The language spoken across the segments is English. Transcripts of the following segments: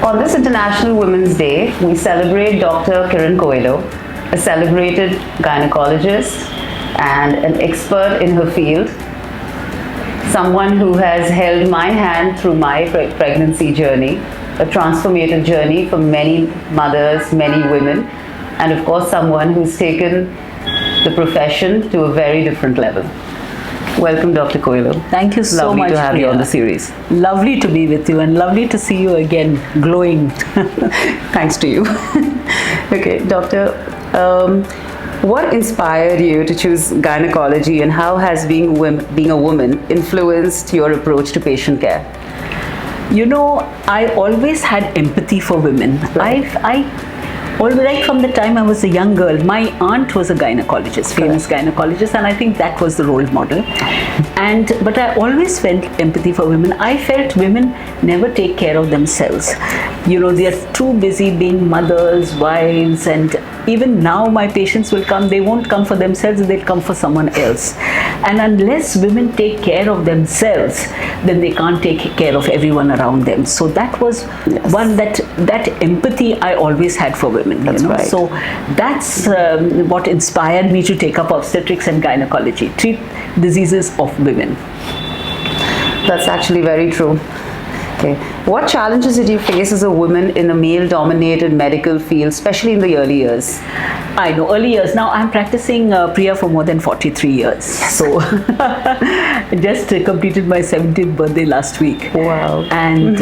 On this International Women's Day, we celebrate Dr. Kiran Coelho, a celebrated gynecologist and an expert in her field, someone who has held my hand through my pregnancy journey, a transformative journey for many mothers, many women, and of course someone who's taken the profession to a very different level. Welcome, Dr. Coelho. Thank you so Lovely much, to have you on the series. Lovely to be with you and lovely to see you again glowing. Thanks to you. Okay, Doctor, what inspired you to choose gynecology, and how has being a woman influenced your approach to patient care? You know, I always had empathy for women. Right. Right from the time I was a young girl, my aunt was a gynecologist, famous gynecologist, and I think that was the role model. But I always felt empathy for women. I felt women never take care of themselves. You know, they are too busy being mothers, wives, and even now my patients will come, they won't come for themselves, they'll come for someone else. And unless women take care of themselves, then they can't take care of everyone around them. So that was one, that empathy I always had for women. That's right. So that's what inspired me to take up obstetrics and gynecology, treat diseases of women. That's actually very true. Okay. What challenges did you face as a woman in a male-dominated medical field, especially in the early years? I know, early years. Now I'm practicing Priya for more than 43 years. So just completed my 17th birthday last week. Wow. And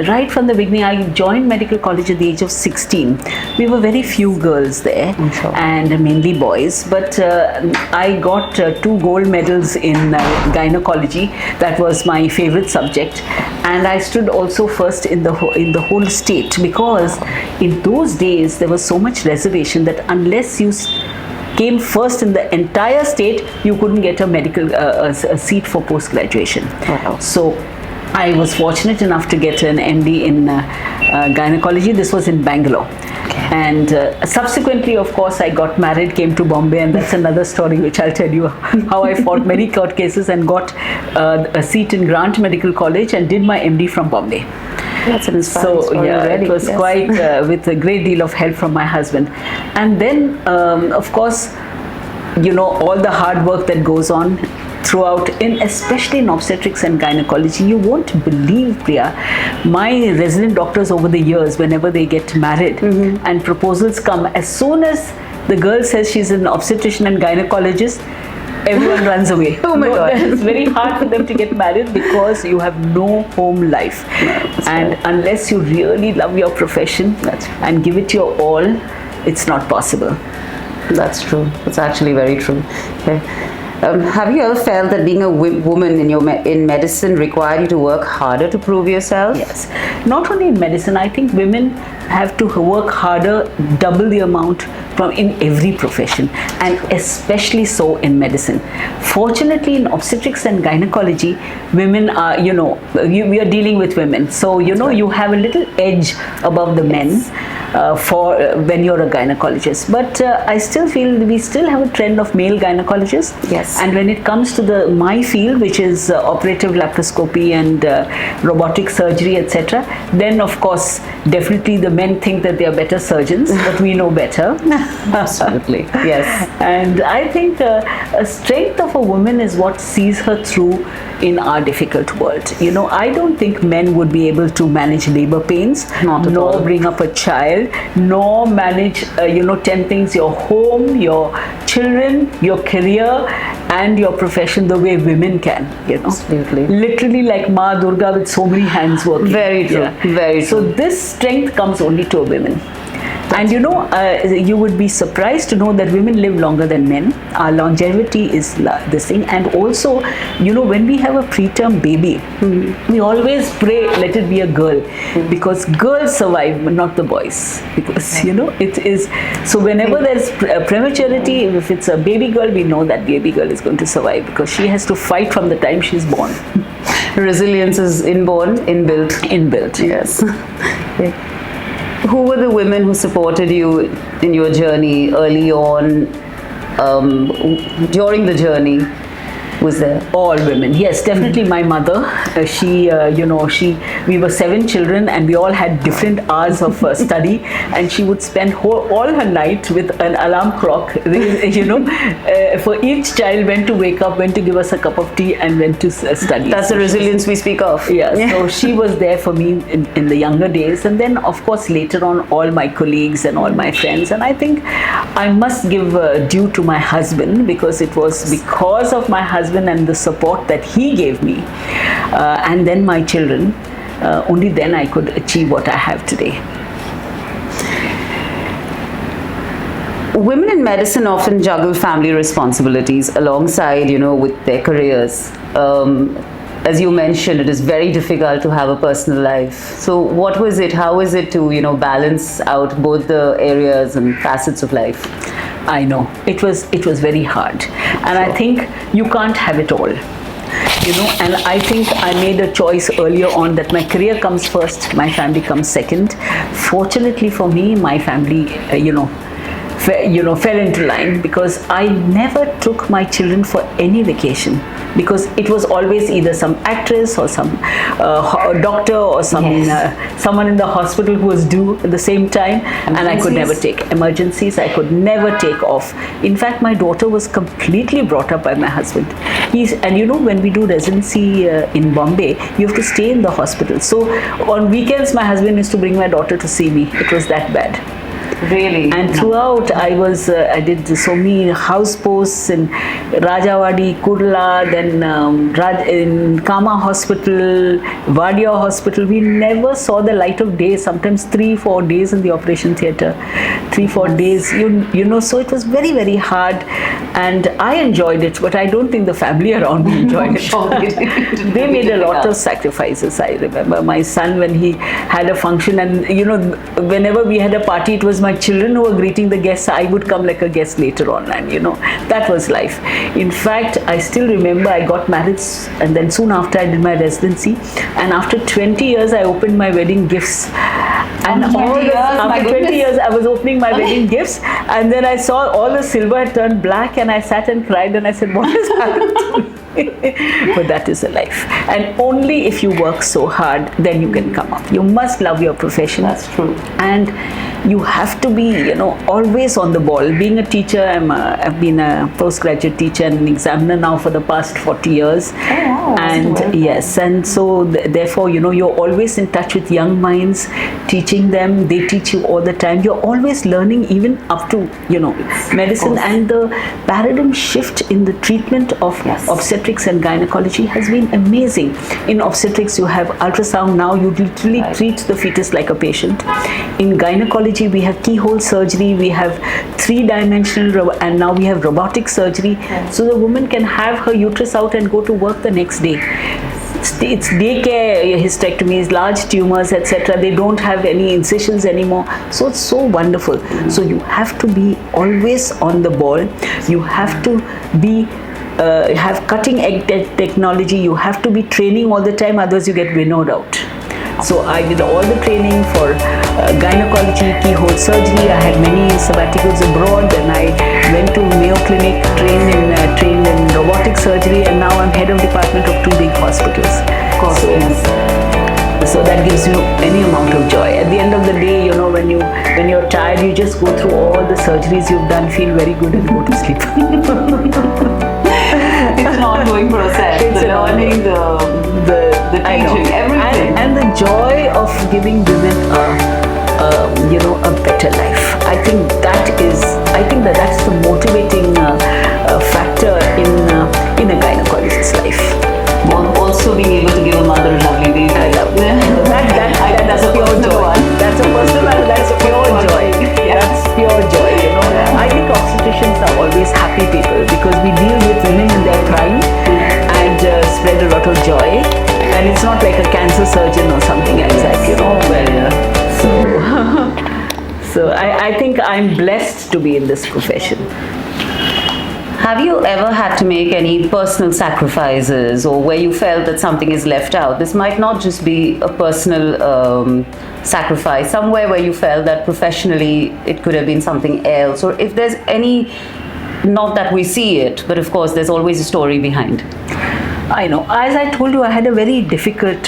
right from the beginning, I joined medical college at the age of 16. We were very few girls there, and mainly boys. But I got 2 gold medals in gynecology. That was my favorite subject. And I stood also first in the whole state, because in those days there was so much reservation that unless you came first in the entire state, you couldn't get a medical a seat for post-graduation. Wow. So I was fortunate enough to get an MD in gynecology. This was in Bangalore. And subsequently, of course, I got married, came to Bombay, and that's another story which I'll tell you, how I fought many court cases and got a seat in Grant Medical College and did my MD from Bombay. That's an inspiring story already. It was quite with a great deal of help from my husband. And then, of course, you know, all the hard work that goes on throughout, especially in obstetrics and gynecology. You won't believe, Priya, my resident doctors over the years, whenever they get married and proposals come, as soon as the girl says she's an obstetrician and gynecologist, everyone runs away. Oh my God. It's very hard for them to get married because you have no home life. Unless you really love your profession and give it your all, it's not possible. That's true. That's actually very true. Okay. Have you ever felt that being a woman in medicine required you to work harder to prove yourself? Yes. Not only in medicine, I think women have to work harder, double the amount in every profession, and especially so in medicine. Fortunately, in obstetrics and gynecology, women are, you know, we are dealing with women. So, you know, you have a little edge above the men. For when you're a gynecologist, but I still feel we still have a trend of male gynecologists. Yes. And when it comes to my field, which is operative laparoscopy and robotic surgery, etc., then of course definitely the men think that they are better surgeons, but we know better. Absolutely. Yes. And I think a strength of a woman is what sees her through in our difficult world. You know, I don't think men would be able to manage labor pains, nor bring up a child, nor manage, 10 things, your home, your children, your career, and your profession the way women can, you know. Absolutely. Literally like Ma Durga with so many hands working. Very true. Yeah. Very true. So this strength comes only to women. And you know, you would be surprised to know that women live longer than men. Our longevity is this thing. And also, you know, when we have a preterm baby, we always pray, let it be a girl, because girls survive, but not the boys. Because, you know, it is, so whenever there's prematurity, if it's a baby girl, we know that baby girl is going to survive because she has to fight from the time she's born. Resilience is inborn, inbuilt. Inbuilt. Yes. Who were the women who supported you in your journey early on, during the journey? was there? All women, yes, definitely. My mother, we were 7 children, and we all had different hours of study, and she would spend all her night with an alarm clock, for each child, when to wake up, when to give us a cup of tea, and when to study. That's the resilience we speak of. Yeah, so she was there for me in the younger days, and then of course later on all my colleagues and all my friends. And I think I must give due to my husband, because it was because of my husband and the support that he gave me, and then my children, only then I could achieve what I have today. Women in medicine often juggle family responsibilities alongside, with their careers. As you mentioned, it is very difficult to have a personal life. So what was it? How is it to, balance out both the areas and facets of life? I know it was very hard, and I think you can't have it all, and I think I made a choice earlier on that my career comes first, my family comes second. Fortunately for me, my family fell into line, because I never took my children for any vacation, because it was always either some actress or some doctor or someone in the hospital who was due at the same time, and I could never take emergencies. I could never take off. In fact, my daughter was completely brought up by my husband. When we do residency in Bombay, you have to stay in the hospital. So on weekends, my husband used to bring my daughter to see me. It was that bad. Really? And throughout, I did so many house posts in Rajawadi, Kurla, then in Kama Hospital, Vadia Hospital. We never saw the light of day, sometimes 3-4 days in the operation theatre. 3-4 days, so it was very, very hard. And I enjoyed it, but I don't think the family around me enjoyed it. They made a lot of sacrifices. I remember my son, when he had a function, and whenever we had a party, it was my children who were greeting the guests. I would come like a guest later on, and that was life. In fact, I still remember I got married, and then soon after I did my residency, and after 20 years I opened my wedding gifts. And after 20 years I was opening my wedding gifts, and then I saw all the silver had turned black, and I sat and cried, and I said, what has happened to me? But that is the life, and only if you work so hard, then you can come up. You must love your profession. That's true. And you have to be, always on the ball. Being a teacher, I've been a postgraduate teacher and an examiner now for the past 40 years. Oh, wow. And yes, and so therefore, you're always in touch with young minds, teaching them. They teach you all the time. You're always learning, even up to, medicine. And the paradigm shift in the treatment of obstetrics and gynecology has been amazing. In obstetrics, you have ultrasound. Now you literally treat the fetus like a patient. In gynecology, we have keyhole surgery, we have 3-dimensional, and now we have robotic surgery. So the woman can have her uterus out and go to work the next day. It's daycare hysterectomies, large tumors, etc. They don't have any incisions anymore. So it's so wonderful. So you have to be always on the ball. You have to be have cutting edge technology. You have to be training all the time, otherwise you get winnowed out. So I did all the training for gynecology, keyhole surgery. I had many sabbaticals abroad, and I went to Mayo Clinic, trained in robotic surgery, and now I'm head of department of 2 big hospitals. Of course, So that gives you any amount of joy. At the end of the day, when you're tired, you just go through all the surgeries you've done, feel very good, and go to sleep. It's an ongoing process. It's the learning, the teaching, everything. And the joy of giving women a better life. I think that's the motivating factor in a gynecologist's life. Also being able to give a mother a lovely baby. I love that. That's a pure joy. That's a personal. That's pure joy. That's pure joy. I think obstetricians are always happy people, because we deal with women in their prime and spread a lot of joy. And it's not like a cancer surgeon or something like that. So I think I'm blessed to be in this profession. Have you ever had to make any personal sacrifices, or where you felt that something is left out? This might not just be a personal sacrifice, somewhere where you felt that professionally it could have been something else, or if there's any not that we see it, but of course there's always a story behind. I know. As I told you, I had a very difficult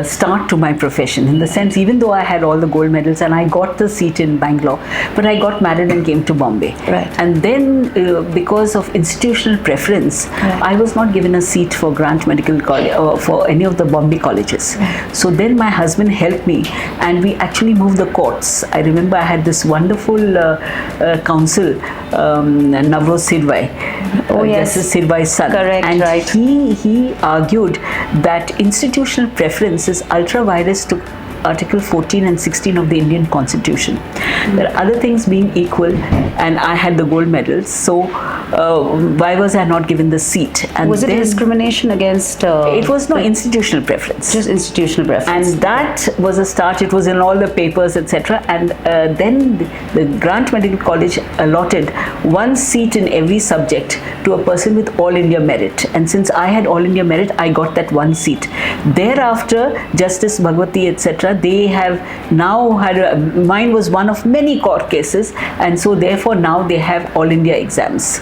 start to my profession, in the sense, even though I had all the gold medals and I got the seat in Bangalore, but I got married and came to Bombay. Right. And then because of institutional preference, I was not given a seat for Grant Medical College or for any of the Bombay colleges. So then my husband helped me and we actually moved the courts. I remember I had this wonderful counsel, Navroz Sirvai, Justice Sirvai's son. Correct, and right. He argued that institutional preference is ultra vires to Article 14 and 16 of the Indian Constitution. There are other things being equal, and I had the gold medals, so why was I not given the seat? And was it discrimination against? It was no institutional preference. Just institutional preference. And that was a start. It was in all the papers, etc. And then the Grant Medical College allotted one seat in every subject to a person with All India merit. And since I had All India merit, I got that one seat. Thereafter, Justice Bhagwati, etc., they have now had, mine was one of many court cases, and so therefore now they have All India exams.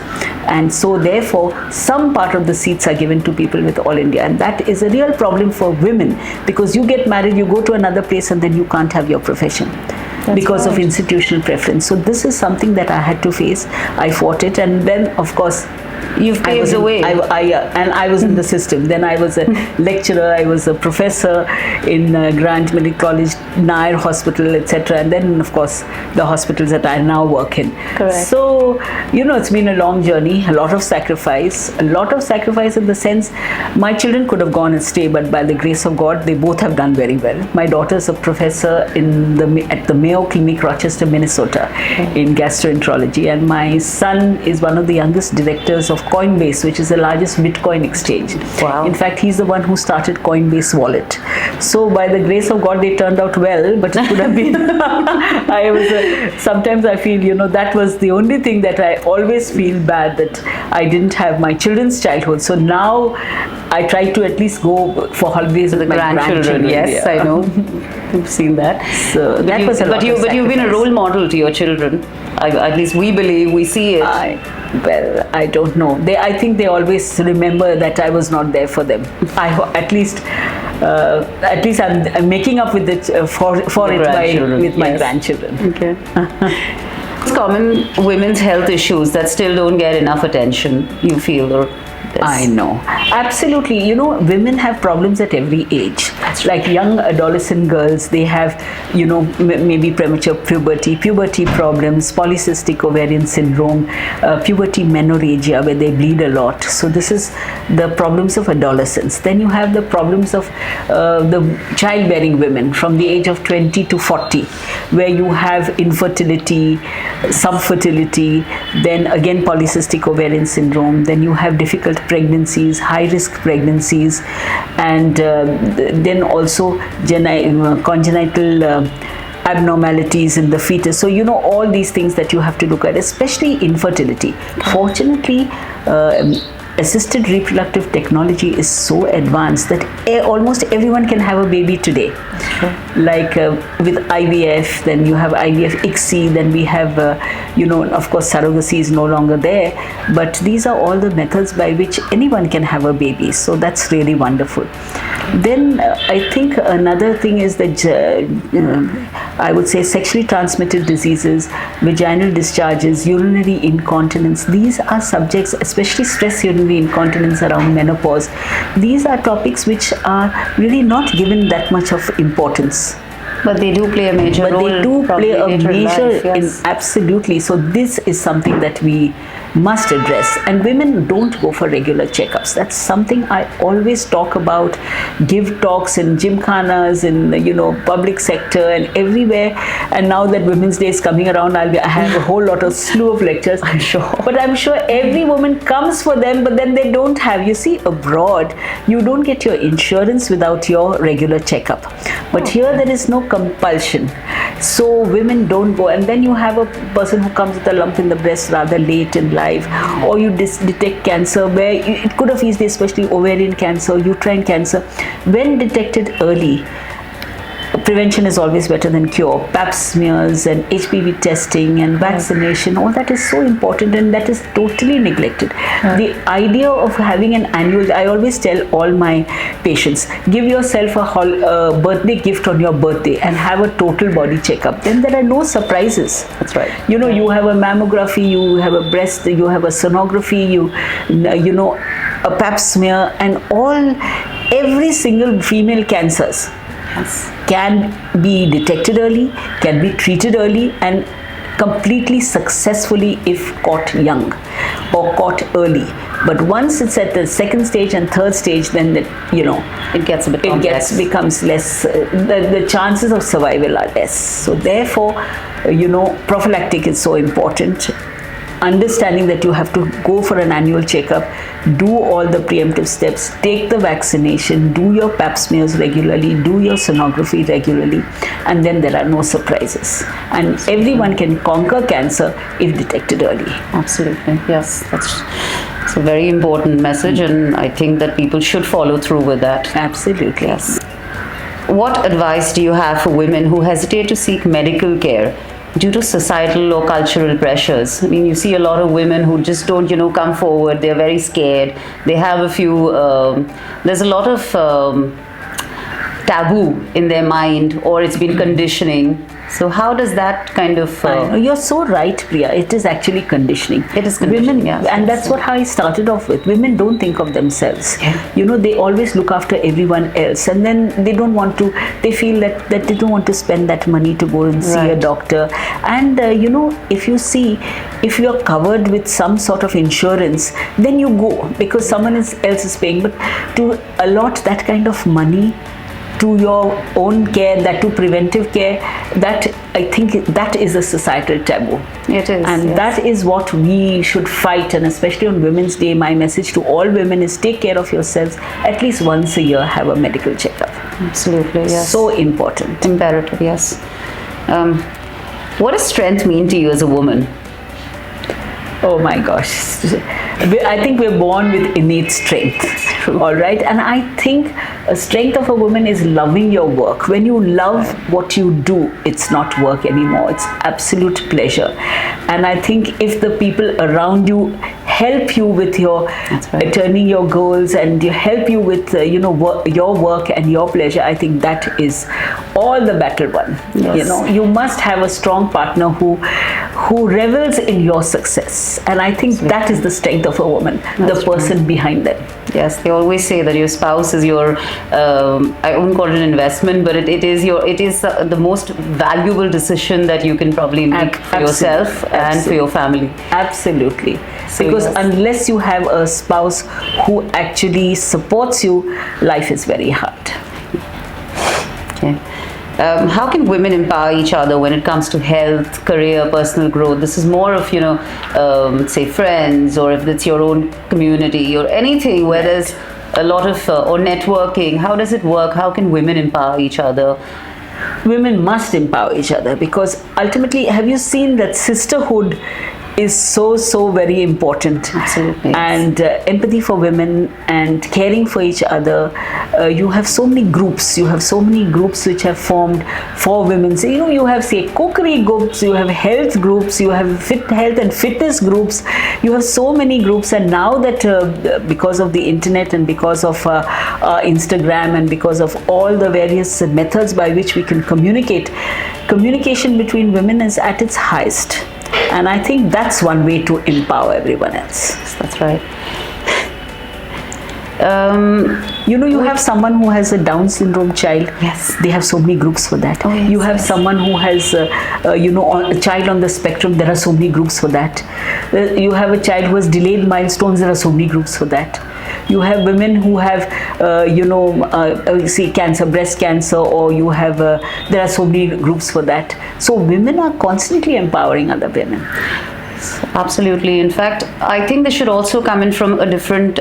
And so therefore some part of the seats are given to people with All India, and that is a real problem for women, because you get married, you go to another place, and then you can't have your profession. Because of institutional preference. So this is something that I had to face. I fought it, and then of course you've paved the way. And I was in the system. Then I was a lecturer, I was a professor in Grant Medical College, Nair Hospital, etc. And then of course the hospitals that I now work in. Correct. So, you know, it's been a long journey, a lot of sacrifice in the sense my children could have gone and stayed, but by the grace of God, they both have done very well. My daughter is a professor at the Mayo Clinic, Rochester, Minnesota, in gastroenterology, and my son is one of the youngest directors of Coinbase, which is the largest Bitcoin exchange. Wow. In fact, he's the one who started Coinbase wallet. So by the grace of God, they turned out well, but it could have been sometimes I feel, you know, that was the only thing that I always feel bad, that I didn't have my children's childhood. So now I try to at least go for holidays with my grandchildren. Yes, I know. I've seen that. So that was a lot of But you've been a sacrifice. role model to your children. At least we believe, we see it. Well, I don't know. I think they always remember that I was not there for them. At least I'm making up with it for it with my grandchildren. Okay. Common women's health issues that still don't get enough attention, you feel, or I know. Absolutely. You know, women have problems at every age. Like young adolescent girls, they have, you know, maybe premature puberty problems, polycystic ovarian syndrome, puberty menorrhagia, where they bleed a lot. So this is the problems of adolescence. Then you have the problems of the childbearing women from the age of 20 to 40, where you have infertility, subfertility, then again polycystic ovarian syndrome, then you have difficult pregnancies, high-risk pregnancies, and then also congenital abnormalities in the fetus. So, you know, all these things that you have to look at, especially infertility. Fortunately, assisted reproductive technology is so advanced that almost everyone can have a baby today. Like with IVF, then you have IVF ICSI, then we have, you know, of course surrogacy is no longer there, but these are all the methods by which anyone can have a baby. So that's really wonderful. Then I think another thing is that I would say sexually transmitted diseases, vaginal discharges, urinary incontinence. These are subjects, especially stress urinary incontinence around menopause. These are topics which are really not given that much of importance. But they do play a major role. But they do play a major yes. Absolutely. So this is something that we must address, and women don't go for regular checkups. That's something I always talk about, give talks in gymkhanas, in, you know, public sector and everywhere. And now that Women's Day is coming around, I have a whole lot of slew of lectures. I'm sure. But I'm sure every woman comes for them, but then they don't have. You see, abroad, you don't get your insurance without your regular checkup. But here there is no compulsion. So women don't go, and then you have a person who comes with a lump in the breast rather late in life, or you detect cancer where it could have easily, especially ovarian cancer, uterine cancer, when detected early, prevention is always better than cure. Pap smears and HPV testing and vaccination, all that is so important, and that is totally neglected. The idea of having an annual, I always tell all my patients, give yourself a birthday gift on your birthday and have a total body checkup. Then there are no surprises. That's right. You know, you have a mammography, you have a breast, you have a sonography, you know, a pap smear, and every single female cancers can be detected early, can be treated early, and completely successfully if caught young or caught early. But once it's at the second stage and third stage, then it gets a bit complex. Becomes less. The chances of survival are less. So therefore, prophylactic is so important. Understanding that you have to go for an annual checkup, do all the preemptive steps, take the vaccination, do your pap smears regularly, do your sonography regularly, and then there are no surprises. And everyone can conquer cancer if detected early. Absolutely, yes. It's a very important message, and I think that people should follow through with that. Absolutely. Yes. What advice do you have for women who hesitate to seek medical care due to societal or cultural pressures? I mean, you see a lot of women who just don't, come forward. They're very scared. They have a few, there's a lot of taboo in their mind, or it's been conditioning. So how does that kind of... You're so right, Priya. It is actually conditioning. It is conditioning, women, and that's what I started off with. Women don't think of themselves. Yeah. They always look after everyone else, and then they don't want to, they feel that they don't want to spend that money to go and see a doctor. And, if you're covered with some sort of insurance, then you go because someone else is paying. But to allot that kind of money to your own care, that to preventive care, that I think that is a societal taboo. It is. And that is what we should fight. And especially on Women's Day, my message to all women is take care of yourselves. At least once a year, have a medical checkup. Absolutely, yes. So important. Imperative, yes. What does strength mean to you as a woman? Oh my gosh. I think we're born with innate strength. True. All right. And I think a strength of a woman is loving your work. When you love what you do, it's not work anymore. It's absolute pleasure. And I think if the people around you help you with your turning your goals, and you help you with your work and your pleasure, I think that is all the battle won. Yes. You must have a strong partner who revels in your success, and I think that is the strength of a woman. The person behind them. Yes, they always say that your spouse is your, I wouldn't call it an investment, but it is the most valuable decision that you can probably make for yourself and for your family. Absolutely. Because unless you have a spouse who actually supports you, life is very hard. Okay. How can women empower each other when it comes to health, career, personal growth? This is more of, say friends, or if it's your own community or anything where there's a lot of, or networking. How does it work? How can women empower each other? Women must empower each other, because ultimately, have you seen that sisterhood is so very important? Absolutely. And empathy for women and caring for each other. You have so many groups. You have so many groups which have formed for women. So, you have, say, cookery groups, you have health groups, you have health and fitness groups. You have so many groups. And now that because of the internet and because of Instagram and because of all the various methods by which we can communicate, communication between women is at its highest. And I think that's one way to empower everyone else. That's right. You have someone who has a Down syndrome child. Yes. They have so many groups for that. Oh, yes, you have someone who has, a child on the spectrum. There are so many groups for that. You have a child who has delayed milestones. There are so many groups for that. You have women who have, cancer, breast cancer, or you have, there are so many groups for that. So women are constantly empowering other women. Absolutely. In fact, I think they should also come in from a different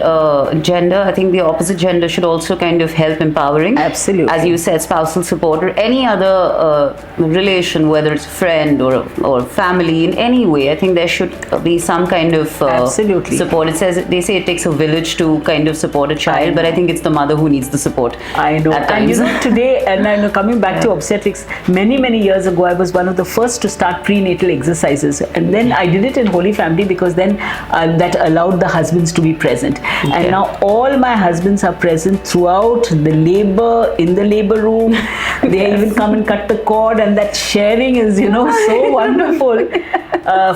gender. I think the opposite gender should also kind of help empowering. Absolutely. As you said, spousal support or any other relation, whether it's friend or family, in any way. I think there should be some kind of Absolutely. support. They say it takes a village to kind of support a child, but I think it's the mother who needs the support. I know. And you know, today, and I know, coming back to obstetrics, many years ago, I was one of the first to start prenatal exercises, and then I did it in Holy Family because then that allowed the husbands to be present. Okay. And now all my husbands are present throughout the labor, in the labor room. They even come and cut the cord, and that sharing is, you know, so wonderful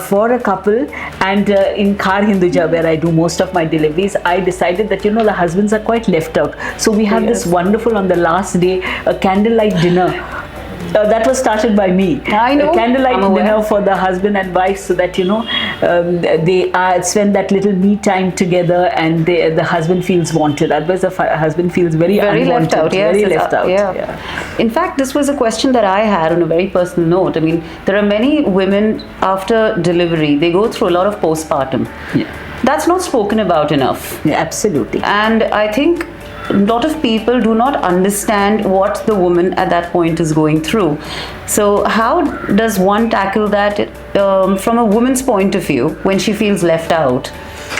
for a couple. And in Khar Hinduja, where I do most of my deliveries, I decided that, you know, the husbands are quite left out. So we have this wonderful, on the last day, a candlelight dinner. That was started by me. I know. A candlelight dinner for the husband and wife, so that, you know, they spend that little me time together, and the husband feels wanted. Otherwise, the husband feels very unwanted, left out. Yes, very left out. Yeah. In fact, this was a question that I had on a very personal note. I mean, there are many women after delivery, they go through a lot of postpartum. Yeah. That's not spoken about enough. Yeah, absolutely. And I think a lot of people do not understand what the woman at that point is going through. So how does one tackle that from a woman's point of view when she feels left out?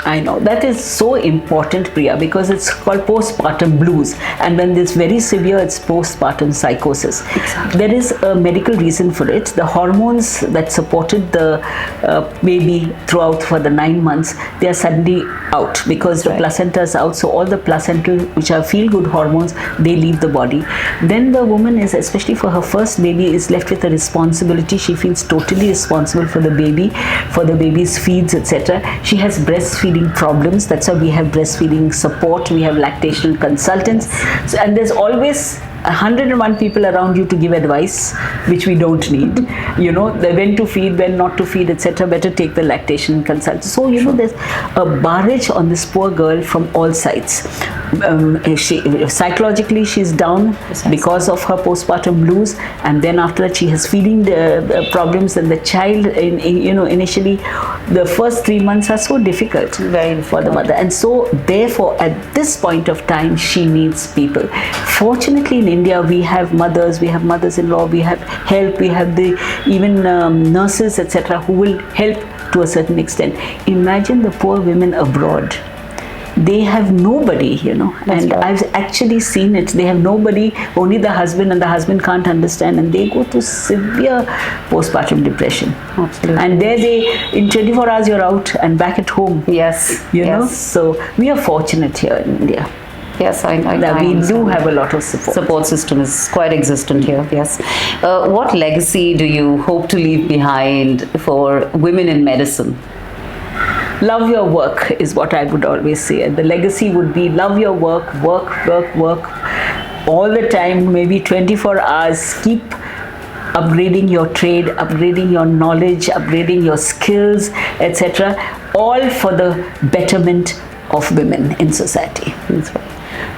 I know, that is so important, Priya, because it's called postpartum blues, and when it's very severe, it's postpartum psychosis. Exactly. There is a medical reason for it. The hormones that supported the baby throughout for the 9 months, they are suddenly out because the placenta is out. So all the placental, which are feel-good hormones, they leave the body. Then the woman is, especially for her first baby, is left with a responsibility. She feels totally responsible for the baby's feeds, etc. She has breastfeeding problems. That's why we have breastfeeding support, we have lactation consultants. So, and there's always 101 people around you to give advice, which we don't need. You know, when to feed, when not to feed, etc. Better take the lactation consult. So, you know, there's a barrage on this poor girl from all sides. Psychologically, she's down because of her postpartum blues, and then after that, she has feeding problems, and the child, you know, initially, the first 3 months are so difficult for the mother, and so therefore, at this point of time, she needs people. Fortunately, in India, we have mothers-in-law, we have help, we have even nurses, etc., who will help to a certain extent. Imagine the poor women abroad. They have nobody, you know. That's and right. I've actually seen it. They have nobody, only the husband, and the husband can't understand, and they go to severe postpartum depression. Absolutely. And there in 24 hours you're out and back at home. Yes. You know, so we are fortunate here in India. Yes, I we do have a lot of support. Support system is quite existent here, yes. What legacy do you hope to leave behind for women in medicine? Love your work is what I would always say. The legacy would be love your work all the time, maybe 24 hours. Keep upgrading your trade, upgrading your knowledge, upgrading your skills, etc. All for the betterment of women in society. That's right.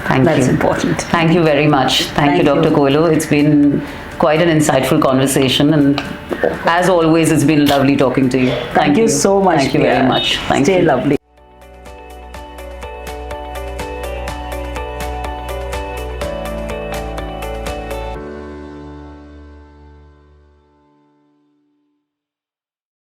Thank That's you. important. Thank you very much. Thank you, Dr. Coelho. It's been quite an insightful conversation, and as always, it's been lovely talking to you. Thank you so much. Thank you very much. Thank Stay you. lovely.